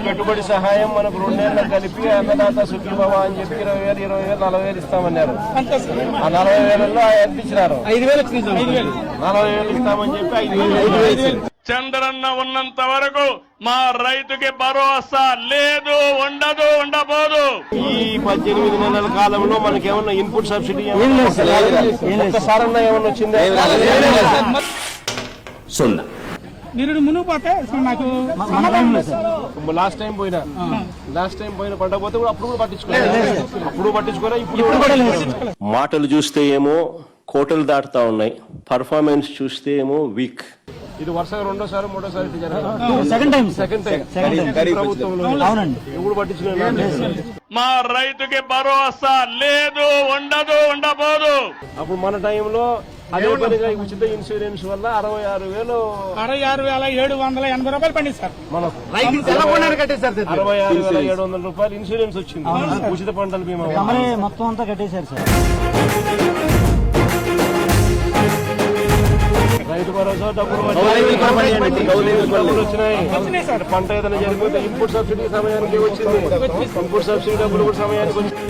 పెట్టుబడి సహాయం మనకు 2 నెలలకు కలిపి అన్నదాత సుఖీభవ అని చెప్పి 20,000, 20,000, 40,000 ఇస్తామన్నారు. ఆ 40,000లో ఎంత ఇచ్చినారు? 5,000 40,000 ఇస్తామని చెప్పి 5,000. చంద్రన్న ఉన్నంత వరకు మా రైతుకి భరోసా లేదు, ఉండదు, ఉండబోదు. ఈ 18 నెలల కాలంలో మనకేమన్నా ఇన్పుట్ సబ్సిడీ ఒక్కసారన్నా ఏమన్నా వచ్చిందా? మీరు మునుగు పోతే నాకు లాస్ట్ టైం పోయినా పంట పోతే కూడా అప్పుడు పట్టించుకోలే. ఇప్పుడు మాటలు చూస్తే ఏమో కోటలు దాటుతా ఉన్నాయి, పర్ఫార్మెన్స్ చూస్తే ఏమో వీక్. ఇది వరుసగా 2వ, 3వ సెకండ్ టైం ప్రభుత్వంలో ఎప్పుడు పట్టించుకున్నా మా రైతుకి భరోసా లేదు, ఉండదు, ఉండబోదు. అప్పుడు మన టైంలో అదే పనిగా ఉచిత ఇన్సూరెన్స్ వల్ల 66,780 రూపాయలు పండి సార్. మనకు 66,700 రూపాయలు ఇన్సూరెన్స్ వచ్చింది, ఉచిత పంటల బీమా మొత్తం అంతా కట్టేశారు సార్. రైతు భరోసా డబ్బులు వచ్చినాయి. పంట ఏదైనా జరిగిపోతే ఇన్పుట్ సబ్సిడీ సమయానికి వచ్చింది, ఇన్పుట్ సబ్సిడీ డబ్బులు కూడా సమయానికి వచ్చింది.